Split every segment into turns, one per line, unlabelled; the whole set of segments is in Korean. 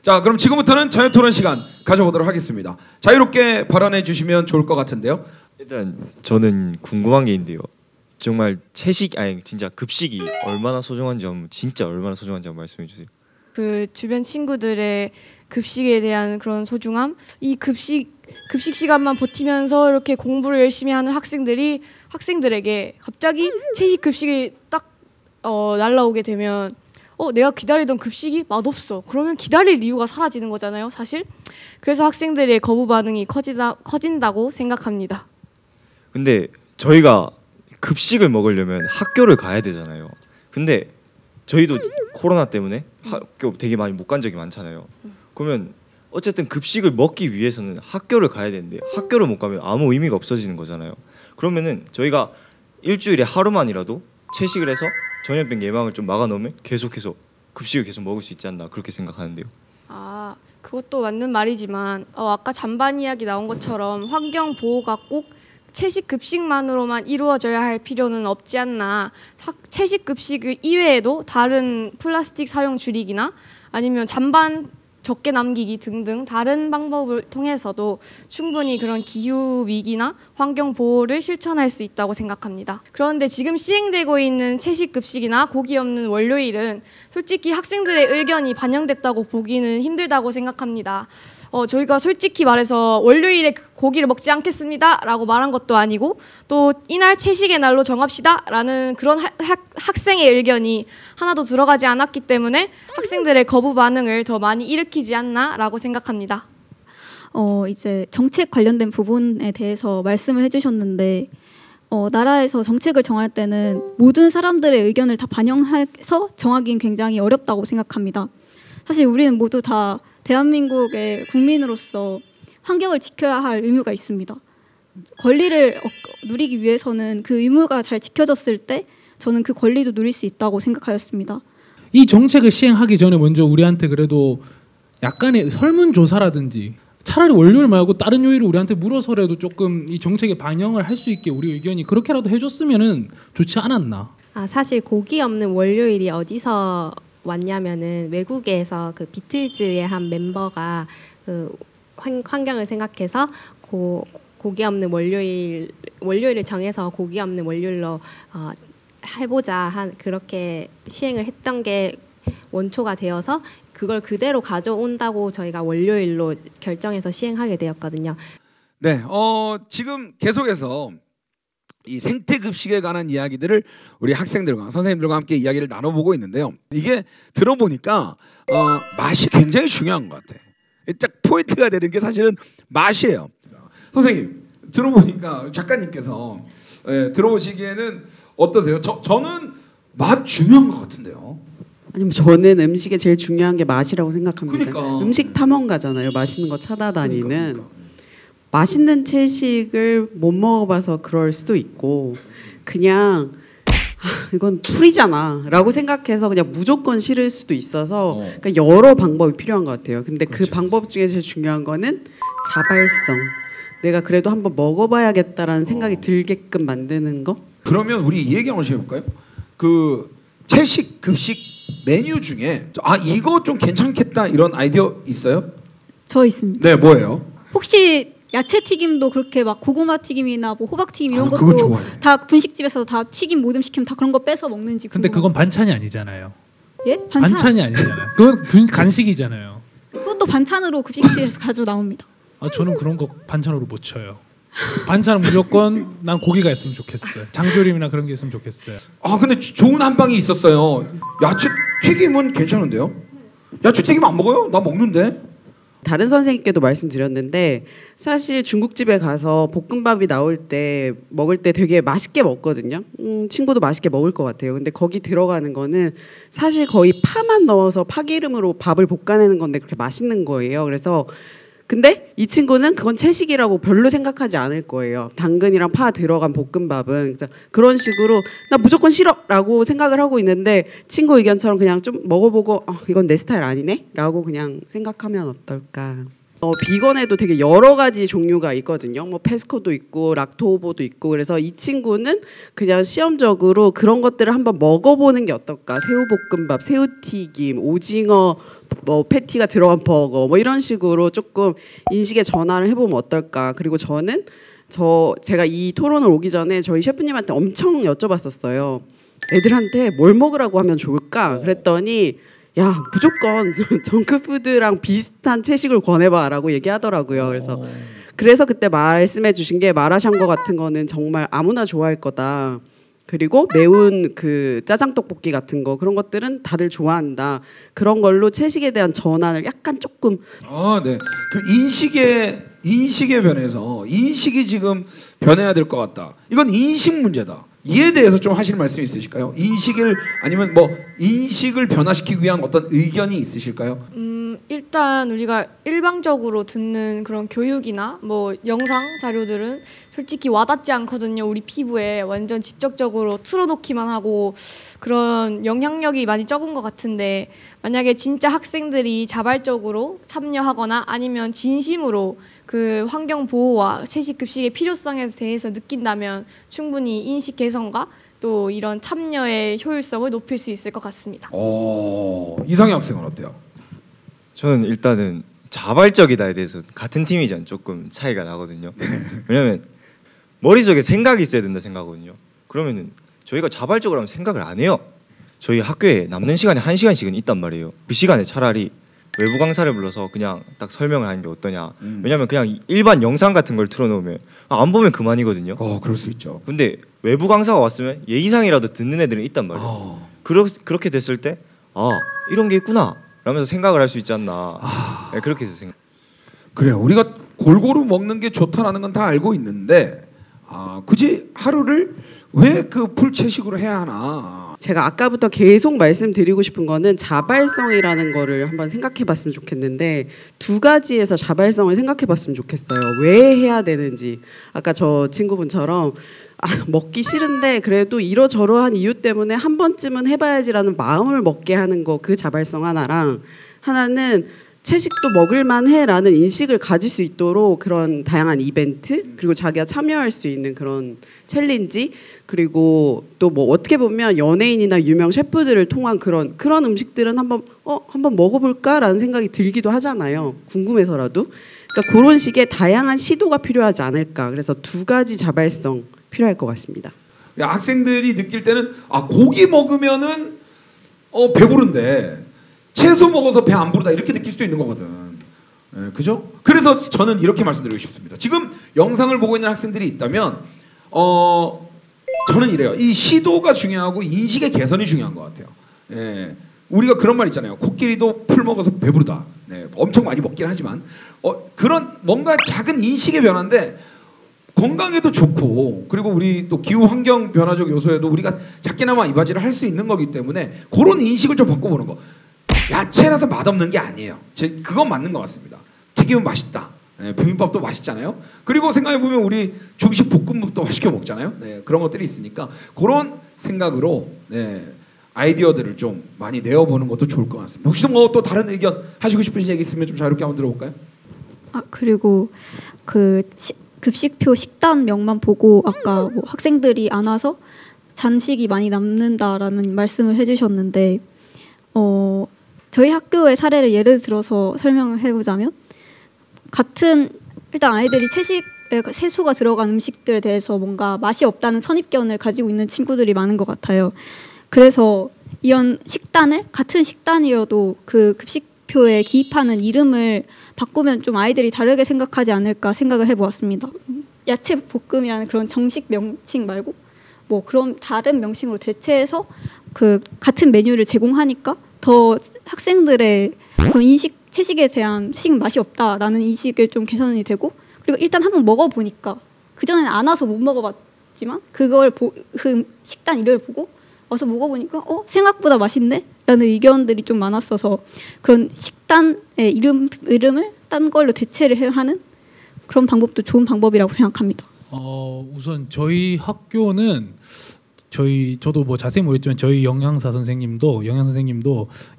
자, 그럼 지금부터는 자유토론 시간 가져보도록 하겠습니다. 자유롭게 발언해 주시면 좋을 것 같은데요.
일단 저는 궁금한 게 있는데요. 정말 채식 아니 진짜 급식이 얼마나 소중한지 진짜 얼마나 소중한지 한번 말씀해 주세요.
그 주변 친구들의 급식에 대한 그런 소중함, 이 급식 시간만 버티면서 이렇게 공부를 열심히 하는 학생들에게 갑자기 채식 급식이 딱 날라오게 되면 내가 기다리던 급식이 맛없어. 그러면 기다릴 이유가 사라지는 거잖아요, 사실. 그래서 학생들의 거부 반응이 커진다고 생각합니다.
근데 저희가 급식을 먹으려면 학교를 가야 되잖아요. 근데 저희도 코로나 때문에 학교 되게 많이 못 간 적이 많잖아요. 그러면 어쨌든 급식을 먹기 위해서는 학교를 가야 되는데 학교를 못 가면 아무 의미가 없어지는 거잖아요. 그러면은 저희가 일주일에 하루만이라도 채식을 해서 전염병 예방을 좀 막아놓으면 계속해서 급식을 계속 먹을 수 있지 않나 그렇게 생각하는데요.
아, 그것도 맞는 말이지만 아까 잔반 이야기 나온 것처럼 환경 보호가 꼭 채식 급식만으로만 이루어져야 할 필요는 없지 않나. 채식 급식 이외에도 다른 플라스틱 사용 줄이기나 아니면 잔반 적게 남기기 등등 다른 방법을 통해서도 충분히 그런 기후 위기나 환경 보호를 실천할 수 있다고 생각합니다. 그런데 지금 시행되고 있는 채식 급식이나 고기 없는 월요일은 솔직히 학생들의 의견이 반영됐다고 보기는 힘들다고 생각합니다. 저희가 솔직히 말해서 월요일에 고기를 먹지 않겠습니다 라고 말한 것도 아니고 또 이날 채식의 날로 정합시다 라는 그런 학생의 의견이 하나도 들어가지 않았기 때문에 학생들의 거부 반응을 더 많이 일으키지 않나 라고 생각합니다.
이제 정책 관련된 부분에 대해서 말씀을 해주셨는데 나라에서 정책을 정할 때는 모든 사람들의 의견을 다 반영해서 정하기는 굉장히 어렵다고 생각합니다. 사실 우리는 모두 다 대한민국의 국민으로서 환경을 지켜야 할 의무가 있습니다. 권리를 누리기 위해서는 그 의무가 잘 지켜졌을 때 저는 그 권리도 누릴 수 있다고 생각하였습니다.
이 정책을 시행하기 전에 먼저 우리한테 그래도 약간의 설문조사라든지 차라리 월요일 말고 다른 요일을 우리한테 물어서라도 조금 이 정책에 반영을 할 수 있게 우리 의견이 그렇게라도 해줬으면 좋지 않았나.
사실 고기 없는 월요일이 어디서 왔냐면은 외국에서 그 비틀즈의 한 멤버가 그 환경을 생각해서 고기 없는 월요일을 정해서 고기 없는 월요일로 해보자 그렇게 시행을 했던 게 원초가 되어서 그걸 그대로 가져온다고 저희가 월요일로 결정해서 시행하게 되었거든요.
네, 지금 계속해서 이 생태급식에 관한 이야기들을 우리 학생들과 선생님들과 함께 이야기를 나눠보고 있는데요. 이게 들어보니까 맛이 굉장히 중요한 것 같아. 딱 포인트가 되는 게 사실은 맛이에요. 선생님 들어보니까 작가님께서 들어보시기에는 어떠세요? 저는 맛 중요한 것 같은데요.
아니면 저는 음식에 제일 중요한 게 맛이라고 생각합니다.
그러니까.
음식 탐험가잖아요. 맛있는 거 찾아다니는.
그러니까.
맛있는 채식을 못 먹어봐서 그럴 수도 있고 그냥 이건 풀이잖아 라고 생각해서 그냥 무조건 싫을 수도 있어서 그러니까 여러 방법이 필요한 것 같아요. 근데 그 방법 중에 제일 중요한 거는 자발성. 내가 그래도 한번 먹어봐야겠다라는 생각이 들게끔 만드는 거.
그러면 우리 이 얘기 한번 해볼까요? 그 채식 급식 메뉴 중에 이거 좀 괜찮겠다 이런 아이디어 있어요?
저 있습니다.
네, 뭐예요?
혹시 야채 튀김도 그렇게 막 고구마 튀김이나 뭐 호박 튀김 이런 것도 다 분식집에서 다 튀김 모듬 시키면 다 그런 거 빼서 먹는지.
근데 그건 반찬이 아니잖아요.
예?
반찬이 아니잖아요. 그건 간식이잖아요.
그것도 반찬으로 급식집에서 가져 나옵니다.
저는 그런 거 반찬으로 못 쳐요. 반찬은 무조건 난 고기가 있으면 좋겠어요. 장조림이나 그런 게 있으면 좋겠어요.
근데 좋은 한방이 있었어요. 야채 튀김은 괜찮은데요? 야채 튀김 안 먹어요? 나 먹는데.
다른 선생님께도 말씀드렸는데 사실 중국집에 가서 볶음밥이 나올 때 먹을 때 되게 맛있게 먹거든요. 친구도 맛있게 먹을 것 같아요. 근데 거기 들어가는 거는 사실 거의 파만 넣어서 파기름으로 밥을 볶아내는 건데 그렇게 맛있는 거예요. 그래서 근데 이 친구는 그건 채식이라고 별로 생각하지 않을 거예요. 당근이랑 파 들어간 볶음밥은. 그래서 그런 식으로 나 무조건 싫어 라고 생각을 하고 있는데 친구 의견처럼 그냥 좀 먹어보고 이건 내 스타일 아니네? 라고 그냥 생각하면 어떨까. 비건에도 되게 여러 가지 종류가 있거든요. 뭐 페스코도 있고 락토오보도 있고 그래서 이 친구는 그냥 시험적으로 그런 것들을 한번 먹어보는 게 어떨까? 새우볶음밥, 새우튀김, 오징어 뭐 패티가 들어간 버거 뭐 이런 식으로 조금 인식의 전환을 해보면 어떨까? 그리고 제가 이 토론을 오기 전에 저희 셰프님한테 엄청 여쭤봤었어요. 애들한테 뭘 먹으라고 하면 좋을까? 그랬더니 야 무조건 정크푸드랑 비슷한 채식을 권해봐라고 얘기하더라고요. 그래서 그때 말씀해주신 게 마라샹궈 같은 거는 정말 아무나 좋아할 거다. 그리고 매운 그 짜장 떡볶이 같은 거 그런 것들은 다들 좋아한다. 그런 걸로 채식에 대한 전환을 약간 조금
네. 그 인식의 변에서 인식이 지금 변해야 될 것 같다. 이건 인식 문제다. 이에 대해서 좀 하실 말씀이 있으실까요? 아니면 뭐 인식을 변화시키기 위한 어떤 의견이 있으실까요?
일단 우리가 일방적으로 듣는 그런 교육이나 뭐 영상 자료들은 솔직히 와닿지 않거든요. 우리 피부에 완전 직접적으로 틀어놓기만 하고 그런 영향력이 많이 적은 것 같은데 만약에 진짜 학생들이 자발적으로 참여하거나 아니면 진심으로 그 환경 보호와 채식 급식의 필요성에 대해서 느낀다면 충분히 인식 개선과 또 이런 참여의 효율성을 높일 수 있을 것 같습니다.
이상희 학생은 어때요?
저는 일단은 자발적이다에 대해서 같은 팀이지만 조금 차이가 나거든요. 왜냐면 머릿속에 생각이 있어야 된다 생각하거든요. 그러면은 저희가 자발적으로 하면 생각을 안 해요. 저희 학교에 남는 시간이 1시간씩은 있단 말이에요. 그 시간에 차라리 외부 강사를 불러서 그냥 딱 설명을 하는 게 어떠냐. 왜냐면 그냥 일반 영상 같은 걸 틀어놓으면 안 보면 그만이거든요.
그럴 수 있죠.
근데 외부 강사가 왔으면 예의상이라도 듣는 애들은 있단 말이에요. 그렇게 됐을 때 이런 게 있구나 라면서 생각을 할 수 있지 않나. 네, 그렇게 해서 생각.
그래요. 우리가 골고루 먹는 게 좋다라는 건 다 알고 있는데 굳이 하루를 왜 그 풀채식으로 해야 하나.
제가 아까부터 계속 말씀드리고 싶은 거는 자발성이라는 거를 한번 생각해봤으면 좋겠는데 두 가지에서 자발성을 생각해봤으면 좋겠어요. 왜 해야 되는지. 아까 저 친구분처럼 먹기 싫은데 그래도 이러저러한 이유 때문에 한 번쯤은 해봐야지라는 마음을 먹게 하는 거, 그 자발성 하나랑, 하나는 채식도 먹을만해라는 인식을 가질 수 있도록 그런 다양한 이벤트, 그리고 자기가 참여할 수 있는 그런 챌린지, 그리고 또 뭐 어떻게 보면 연예인이나 유명 셰프들을 통한 그런 음식들은 한번 먹어볼까라는 생각이 들기도 하잖아요. 궁금해서라도. 그러니까 그런 식의 다양한 시도가 필요하지 않을까. 그래서 두 가지 자발성 필요할 것 같습니다.
학생들이 느낄 때는 고기 먹으면은 배부른데 채소 먹어서 배 안 부르다 이렇게 느낄 수도 있는 거거든. 그죠? 그래서 저는 이렇게 말씀드리고 싶습니다. 지금 영상을 보고 있는 학생들이 있다면 저는 이래요. 이 시도가 중요하고 인식의 개선이 중요한 것 같아요. 우리가 그런 말 있잖아요. 코끼리도 풀 먹어서 배부르다. 엄청 많이 먹긴 하지만 그런 뭔가 작은 인식의 변화인데 건강에도 좋고, 그리고 우리 또 기후 환경 변화적 요소에도 우리가 작게나마 이바지를 할 수 있는 거기 때문에 그런 인식을 좀 바꿔보는 거. 야채라서 맛없는 게 아니에요. 그건 맞는 것 같습니다. 튀기면 맛있다. 비빔밥도 맛있잖아요. 그리고 생각해보면 우리 중식 볶음밥도 맛있게 먹잖아요. 그런 것들이 있으니까 그런 생각으로 아이디어들을 좀 많이 내어보는 것도 좋을 것 같습니다. 혹시 뭐 또 다른 의견 하시고 싶으신 얘기 있으면 좀 자유롭게 한번 들어볼까요?
그리고 그 급식표 식단명만 보고 아까 뭐 학생들이 안 와서 잔식이 많이 남는다라는 말씀을 해주셨는데 저희 학교의 사례를 예를 들어서 설명을 해보자면 일단 아이들이 채식에 채소가 들어간 음식들에 대해서 뭔가 맛이 없다는 선입견을 가지고 있는 친구들이 많은 것 같아요. 그래서 이런 식단을 같은 식단이어도 그 급식표에 기입하는 이름을 바꾸면 좀 아이들이 다르게 생각하지 않을까 생각을 해보았습니다. 야채 볶음이라는 그런 정식 명칭 말고 뭐 그런 다른 명칭으로 대체해서 그 같은 메뉴를 제공하니까 더 학생들의 그런 채식에 대한 채식 맛이 없다라는 인식을 좀 개선이 되고, 그리고 일단 한번 먹어보니까 그전에는 안 와서 못 먹어봤지만 그 식단 이름을 보고 와서 먹어보니까 생각보다 맛있네? 라는 의견들이 좀 많았어서 그런 식단의 이름을 딴 걸로 대체를 하는 그런 방법도 좋은 방법이라고 생각합니다.
우선 저희 학교는 저도 뭐 자세히 모르겠지만 저희 영양 선생님도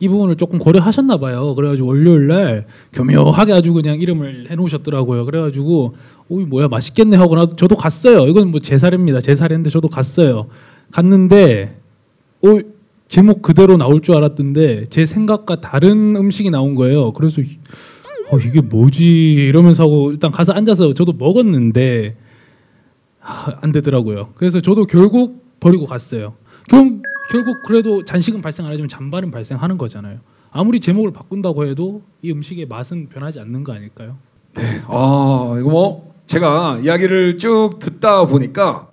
이 부분을 조금 고려하셨나 봐요. 그래가지고 월요일 날 교묘하게 아주 그냥 이름을 해놓으셨더라고요. 그래가지고 오이 뭐야 맛있겠네 하고 저도 갔어요. 이건 뭐 제 사례입니다. 제 사례인데 저도 갔어요. 갔는데 제목 그대로 나올 줄 알았던데 제 생각과 다른 음식이 나온 거예요. 그래서 이게 뭐지 이러면서 하고 일단 가서 앉아서 저도 먹었는데 안 되더라고요. 그래서 저도 결국 버리고 갔어요. 결국 그래도 잔식은 발생 안 하지만 잔발은 발생하는 거잖아요. 아무리 제목을 바꾼다고 해도 이 음식의 맛은 변하지 않는 거 아닐까요?
네. 이거 뭐 제가 이야기를 쭉 듣다 보니까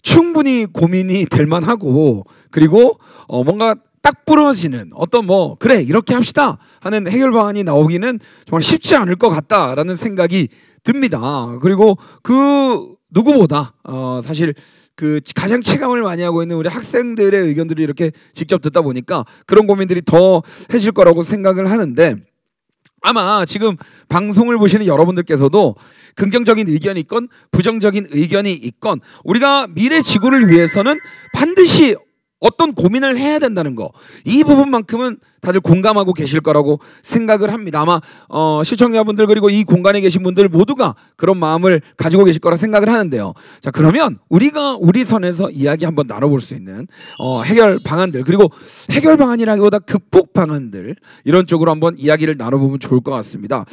충분히 고민이 될 만하고 그리고 뭔가 딱 부러지는 어떤 뭐 그래 이렇게 합시다 하는 해결 방안이 나오기는 정말 쉽지 않을 것 같다라는 생각이 듭니다. 그리고 그 누구보다 사실 그 가장 체감을 많이 하고 있는 우리 학생들의 의견들을 이렇게 직접 듣다 보니까 그런 고민들이 더 해질 거라고 생각을 하는데 아마 지금 방송을 보시는 여러분들께서도 긍정적인 의견이 있건 부정적인 의견이 있건 우리가 미래 지구를 위해서는 반드시 어떤 고민을 해야 된다는 거 이 부분만큼은 다들 공감하고 계실 거라고 생각을 합니다. 아마 시청자분들 그리고 이 공간에 계신 분들 모두가 그런 마음을 가지고 계실 거라 생각을 하는데요. 자 그러면 우리가 우리 선에서 이야기 한번 나눠볼 수 있는 해결 방안들 그리고 해결 방안이라기보다 극복 방안들 이런 쪽으로 한번 이야기를 나눠보면 좋을 것 같습니다.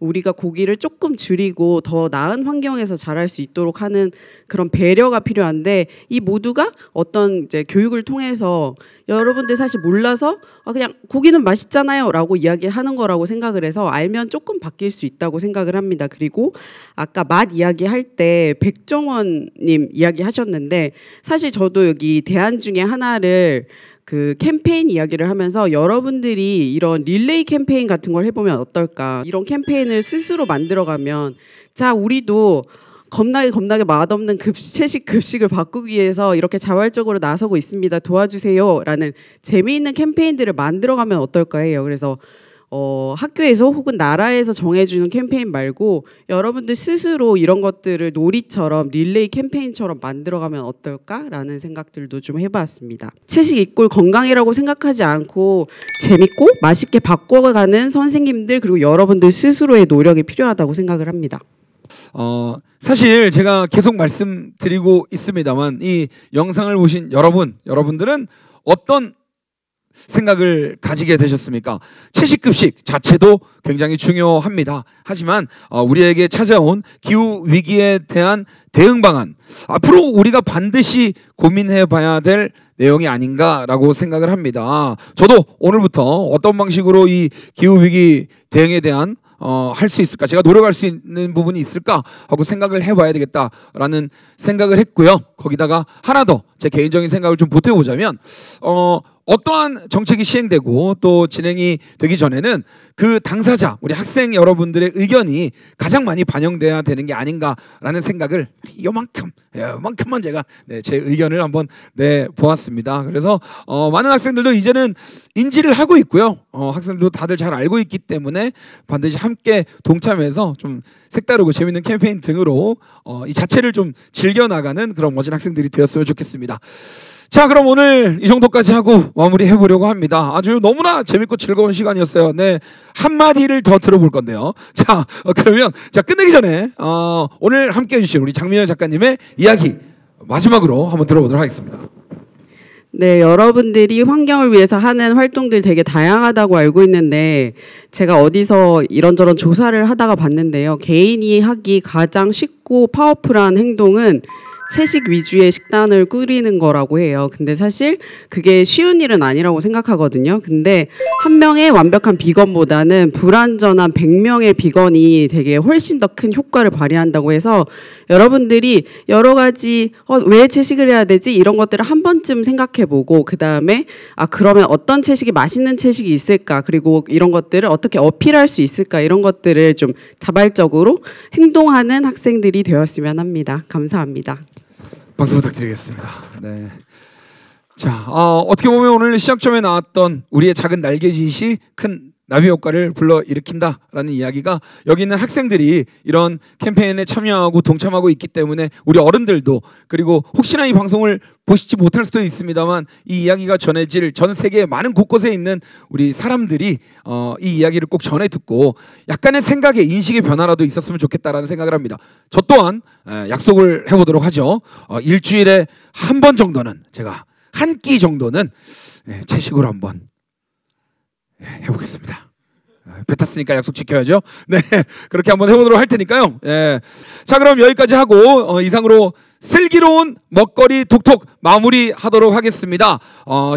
우리가 고기를 조금 줄이고 더 나은 환경에서 자랄 수 있도록 하는 그런 배려가 필요한데 이 모두가 어떤 이제 교육을 통해서 여러분들 사실 몰라서 그냥 고기는 맛있잖아요 라고 이야기하는 거라고 생각을 해서 알면 조금 바뀔 수 있다고 생각을 합니다. 그리고 아까 맛 이야기할 때 백종원님 이야기하셨는데 사실 저도 여기 대안 중에 하나를 그 캠페인 이야기를 하면서 여러분들이 이런 릴레이 캠페인 같은 걸 해보면 어떨까 이런 캠페인을 스스로 만들어가면 자 우리도 겁나게 맛없는 채식 급식을 바꾸기 위해서 이렇게 자발적으로 나서고 있습니다. 도와주세요. 라는 재미있는 캠페인들을 만들어가면 어떨까 해요. 그래서 학교에서 혹은 나라에서 정해주는 캠페인 말고 여러분들 스스로 이런 것들을 놀이처럼 릴레이 캠페인처럼 만들어가면 어떨까라는 생각들도 좀 해봤습니다. 채식 이꼴 건강이라고 생각하지 않고 재밌고 맛있게 바꿔가는 선생님들 그리고 여러분들 스스로의 노력이 필요하다고 생각을 합니다.
사실 제가 계속 말씀드리고 있습니다만 이 영상을 보신 여러분들은 어떤 생각을 가지게 되셨습니까? 채식급식 자체도 굉장히 중요합니다. 하지만 우리에게 찾아온 기후 위기에 대한 대응 방안 앞으로 우리가 반드시 고민해 봐야 될 내용이 아닌가라고 생각을 합니다. 저도 오늘부터 어떤 방식으로 이 기후 위기 대응에 대한 할 수 있을까? 제가 노력할 수 있는 부분이 있을까? 하고 생각을 해봐야 되겠다라는 생각을 했고요. 거기다가 하나 더 제 개인적인 생각을 좀 보태보자면 어떠한 정책이 시행되고 또 진행이 되기 전에는 그 당사자 우리 학생 여러분들의 의견이 가장 많이 반영돼야 되는 게 아닌가라는 생각을 요만큼만 제가 제 의견을 한번 내보았습니다. 그래서 많은 학생들도 이제는 인지를 하고 있고요. 학생들도 다들 잘 알고 있기 때문에 반드시 함께 동참해서 좀 색다르고 재밌는 캠페인 등으로 이 자체를 좀 즐겨나가는 그런 멋진 학생들이 되었으면 좋겠습니다. 자 그럼 오늘 이 정도까지 하고 마무리해 보려고 합니다. 아주 너무나 재밌고 즐거운 시간이었어요. 네, 한마디를 더 들어볼 건데요. 자 그러면 끝내기 전에 오늘 함께해 주신 우리 장미연 작가님의 이야기 마지막으로 한번 들어보도록 하겠습니다.
네, 여러분들이 환경을 위해서 하는 활동들 되게 다양하다고 알고 있는데 제가 어디서 이런저런 조사를 하다가 봤는데요. 개인이 하기 가장 쉽고 파워풀한 행동은 채식 위주의 식단을 꾸리는 거라고 해요. 근데 사실 그게 쉬운 일은 아니라고 생각하거든요. 근데 한 명의 완벽한 비건보다는 불완전한 100명의 비건이 되게 훨씬 더 큰 효과를 발휘한다고 해서 여러분들이 여러 가지 왜 채식을 해야 되지? 이런 것들을 한 번쯤 생각해보고 그 다음에 그러면 어떤 채식이 맛있는 채식이 있을까? 그리고 이런 것들을 어떻게 어필할 수 있을까? 이런 것들을 좀 자발적으로 행동하는 학생들이 되었으면 합니다. 감사합니다.
박수 부탁드리겠습니다. 네. 자, 어떻게 보면 오늘 시작점에 나왔던 우리의 작은 날개짓이 큰 나비 효과를 불러일으킨다라는 이야기가 여기 있는 학생들이 이런 캠페인에 참여하고 동참하고 있기 때문에 우리 어른들도 그리고 혹시나 이 방송을 보시지 못할 수도 있습니다만 이 이야기가 전해질 전 세계 많은 곳곳에 있는 우리 사람들이 이 이야기를 꼭 전해 듣고 약간의 생각의 인식의 변화라도 있었으면 좋겠다라는 생각을 합니다. 저 또한 약속을 해보도록 하죠. 일주일에 한 번 정도는 제가 한 끼 정도는 채식으로 한번 해보겠습니다. 배 탔으니까 약속 지켜야죠. 네, 그렇게 한번 해보도록 할 테니까요. 자, 그럼 여기까지 하고 이상으로 슬기로운 먹거리 톡톡 마무리하도록 하겠습니다.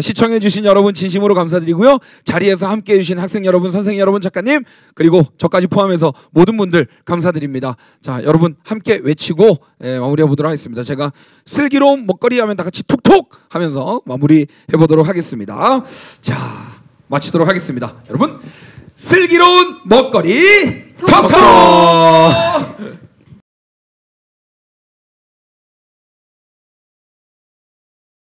시청해주신 여러분 진심으로 감사드리고요. 자리에서 함께해주신 학생 여러분, 선생님 여러분, 작가님 그리고 저까지 포함해서 모든 분들 감사드립니다. 자, 여러분 함께 외치고 마무리해보도록 하겠습니다. 제가 슬기로운 먹거리 하면 다 같이 톡톡 하면서 마무리해보도록 하겠습니다. 자, 마치도록 하겠습니다. 여러분 슬기로운 먹거리 톡톡!